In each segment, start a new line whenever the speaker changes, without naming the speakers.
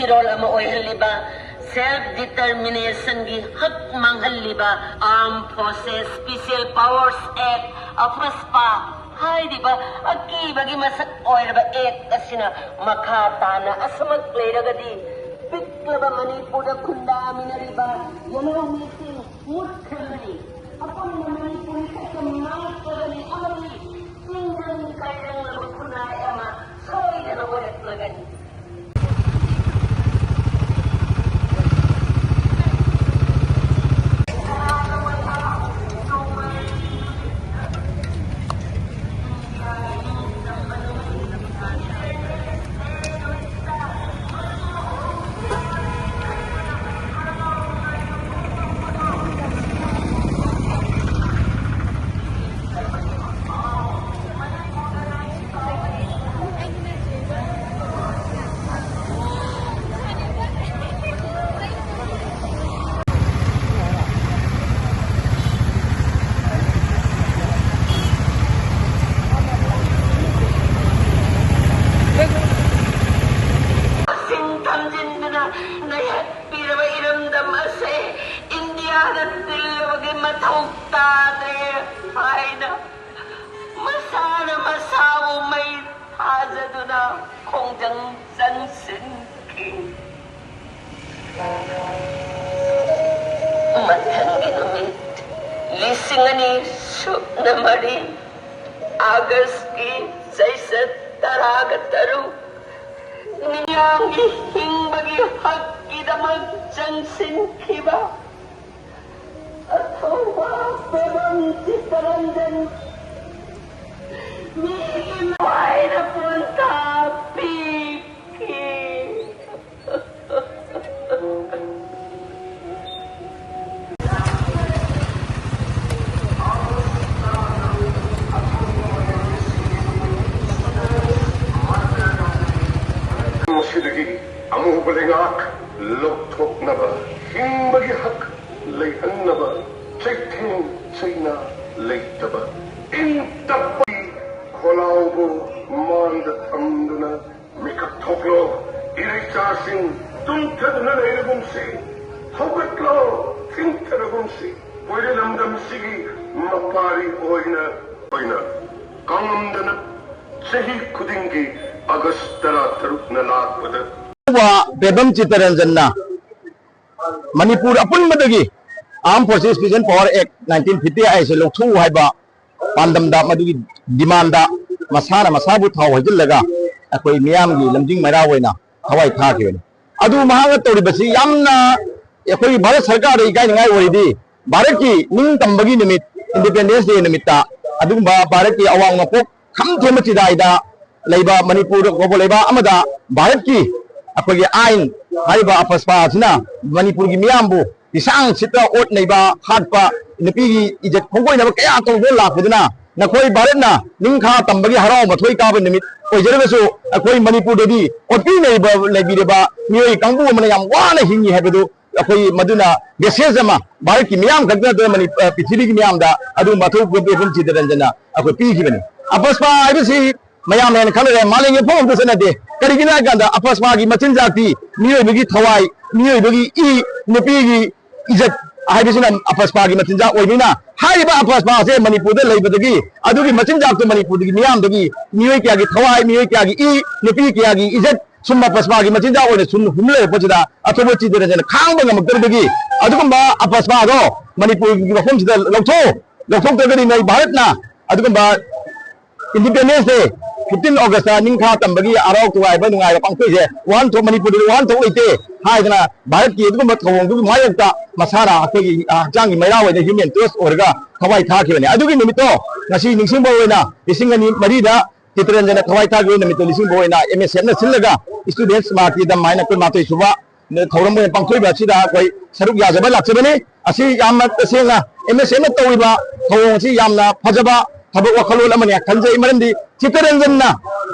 Sirol ama oihaliba self-determination gi hak manghaliba Armed Forces Special Powers Act afaspa hai diba aki bagi masak oiraba act asina makatana asamak leiragadi piklaba Manipura kundaminariba yellow meeting mutkamani apam Manipura kasamakagani amari singgang kayang labukunay ama soy na warat lagani. Masana masawo may hazado na kung dang sansin ki. Matang ginamit, lisingani su na mari, agas ki sa isa't taragataru, niyang ihing bagi hagkidamag sansin ki ba? Atawa pebang sitarandan Why na punta Piki?
Sidagi amu balengak loktok na ba himbagi hak layhan na ba chaitin chaina layta ba intabi kolaubo manda tamduna mikatoklo iritasing tuntaduna layrabumsi hogatlo sintarabumsi pwede lamdam sige mapari oina kamdana sahi kudingi agastara taruk na lakpada
Bebam Chittaranjan na Manipur apun madagi Armed Forces Special Power Act 1950 ay sa loktu haiba pandam da madugi demand da masana masabu thaw hajillaga akoi miyam gi lamjing maraw na hawai tha ke adu mahanga tori basi yamna akoi bharat sarkar ri kai ngai oridi bharat ki ning tambagi nimit independence day nimitta adu bharat ki awang mapok kham thema chidai da leiba Manipur ko leiba amada bharat ki अखोई आइन हाइबा अपस्पा सिना मणिपुर की मियामबु इसांग सिता ओट नैबा हाटपा नुपी की इज्जत खोंगोय नबा कया तौबो लाखुदना नखोई भारतना निंखा तंबगी हराव मथोई काब निमित ओइजरबसु अखोई मणिपुर देदी ओपी नैबा लेबिरेबा मियोय कांगबु मन याम वाना हिंगी हैबदु अखोई मदुना मेसेज अमा भारत की मियाम खगदा मणि पृथ्वी की मियाम दा अदु मथो गोपेफम चितरंजना अखोई पीखिबनी अपस्पा आइबसी मयाम ने खलरे मालिंग फोम दसनदे करिगिना गंदा अपस्पा की मचिन जाति मियोयबगी थवाई मियोयबगी ई नुपीगी इज्जत हाइबसिना अपस्पा की मचिन जा ओइबिना हाइबा अपस्पा से मणिपुर दे लेबदगी अदुगी मचिन जा तो मणिपुर की मियाम दगी मियोय क्या की थवाई मियोय क्या की ई नुपी क्या की इज्जत सुम्मा अपस्पा की मचिन जा ओने सुन हुमले पजदा अथबो चिदरजन खांग बंगमक्तरबगी अदुगुम्बा अपस्पा दो मणिपुर की मफम सिदा लौथो तगदी नै भारतना अदुगुम्बा इंडिपेंडेंस डे 15 अगस्त निंखा तंबगी आराव तुवाइबा नुंगाइबा पांगथोइसे वन थो मणिपुर वन थो ओइते हाइदना भारत की अदुगुम्बा थवंगदु मायक्ता मसारा अखोगी हक्चांगी मैरा ओइने ह्यूमन ट्रस्ट ओरगा थवाई थाखिबने अदुगी निमित्तो ngasi ningsingbo ओइना लिसिंगनी मरीदा चित्ररंजन थवाई थाखिबो निमित्तो लिसिंगबो ओइना एमएसएफ न सिलगा स्टूडेंट्स मार्टी द माइना को मातोइ सुबा थौरम बे पांगथोइबा सिदा कोई सरुक याजबा लाचबने असि यामना तसेंगा एमएसएफ न तोइबा थौरम असि यामना फजबा थबक वखलोल अमने खंजै मरंदी चित्ररंजन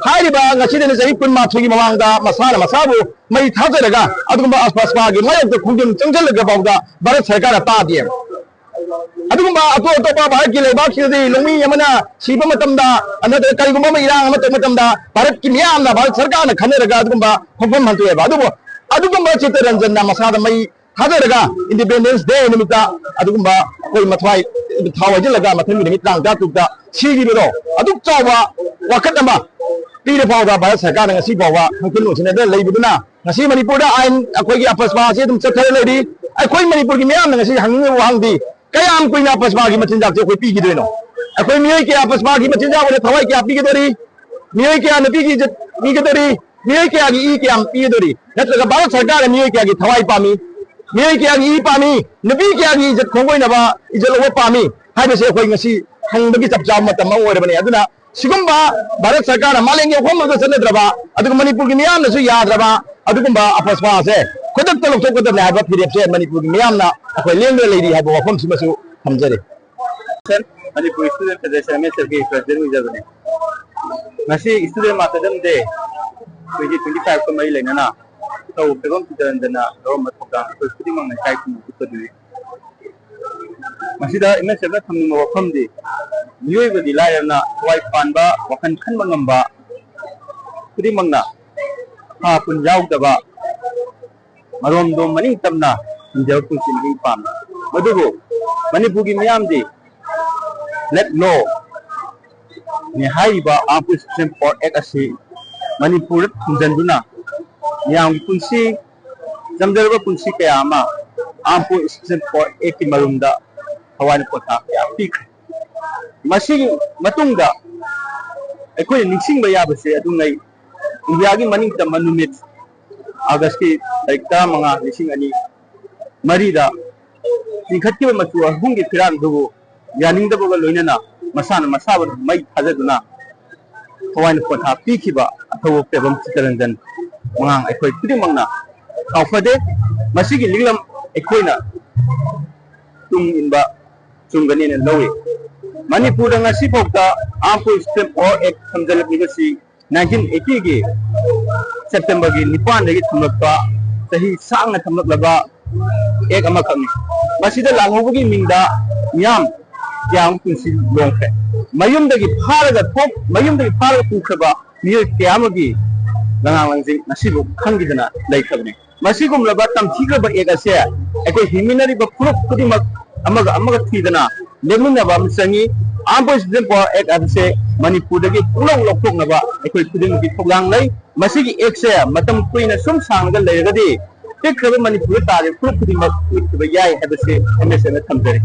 हाइबा ngasi दने सही कुन माथुगी मवांगदा मसाना मसाबु मई थाजरगा अदुगुम्बा आसपासपा गे मयक खुंजम चंगलगा बावदा भारत सरकार तादिए अदुगुम्बा अतो अतोपा भारत की लेबा खिदि लोमी यमना सिबा मतमदा अनद करिगुम्बा इरांग अमत मतमदा भारत की मियामना भारत सरकार न खनरगा अदुगुम्बा खोफम हंतुएबा अदुगुम्बा चित्ररंजन मसादा मई थाजरगा इंडिपेंडेंस डे निमित्ता अदुगुम्बा कोई मथवाई थावजलगा मथन निमित्त रांग दातुदा सिगिबो अदुक चावा वखत अमा पीर फावदा भारत सरकार ngasi फावा खंखिन उछने दे लेबुदना ngasi मणिपुर दा आइन अखोई की अपस्पा से तुम चखरे लेदी अखोई मणिपुर की मियाम ngasi हंगे वांगदी कयाम कोइना अपस्पा की मचिन जाक कोई पीगी देनो अखोई मियोय के अपस्पा की मचिन जाक थवाई के आपी के दोरी मियोय के नपी की मी के दोरी मियोय के आगी ई के आम पी दोरी नत्रगा भारत सरकार मियोय के आगी थवाई पामी मियोय के आगी ई पामी नपी के आगी इज्जत खोंगोय नबा इज्जत लो पामी हाइबसे अखोई ngasi हंगबगी चपचाव मतम ओरबने अदुना सिगुम्बा भारत सरकार मालेंगे होमग सनद्रबा अदुग मणिपुर की मियाम नसु याद्रबा अदुगुम्बा अपस्पा से खुदक तलक थोकदब हाइबा फिरेप से मणिपुर की मियाम ना अखोय लेंग लेदी हाइबा वफम सिमसु हमजरे
मणिपुर स्टूडेंट फेडरेशन में सरकी प्रेसिडेंट विजयने ngasi स्टूडेंट मातदम दे 2025 को मई लेना तो पेगम चित्ररंजना रो मतोगा तो स्टूडेंट मंग काई कुदि मसीदा एमएसएफ ना थमनि वफम दे मियोय बदि लायरना वाई पानबा वखन खन मंगंबा कुदि मंगना हा पुन यावदबा मरोम दो मनी तमना जब पुसिन पाम मदुबो मणिपुर की मियाम दे लेट लो ने हाइबा आपुस स्ट्रीम फॉर एक असे मणिपुर खुंजनदुना मियाम की पुंसी जमदरबा पुंसी कयामा आपु स्ट्रीम फॉर एक की मरुमदा हवान पोता या पीक मसी मतुंगदा अखोय निक्सिंग बयाबसे अदुंगै इंडिया की मनिंग तम नुमित अगस्त की तारीख 15 लिसिंग अनि मरीदा चिंखत्की मचु अहुंग की फिरान दुबो यानिंगदबो लोइनना मसान मसाब मई थाजदुना हवान पोता पीखिबा अथवो पेबम चित्ररंजन मंगांग अखोय खुदि मंगना काफदे मसी की लिगलम अखोयना तुम इनबा चुंगनी ने लवे Manipur ngasi phokta ampu step or ek samjalak ni si 1980 gi September gi 9 gi thumlakpa sahi sangna thamlaklaba ek ama khangni masida langhobu gi mingda miyam yang kunsi longkhe mayumdagi pharaga thok mayumdagi pharaga pukhaba miyo kyamagi langang langjing nasibu khangidana laithabni masigum laba tamthigaba ek ase ekoi himinari ba phuruk kudimak amaga thidana lemuna ba msangi आंबोस दिनपो एक अदसे मणिपुर दगी पुलंग लोकथोकनबा एखोय खुदिंग की थोगलांग लै मसिगी एक से मतम कुइना सुम सांगल लेरगदी टेखरब मणिपुर तारे खुदिंग खुदिंग याय हबसे MSN थमजरे।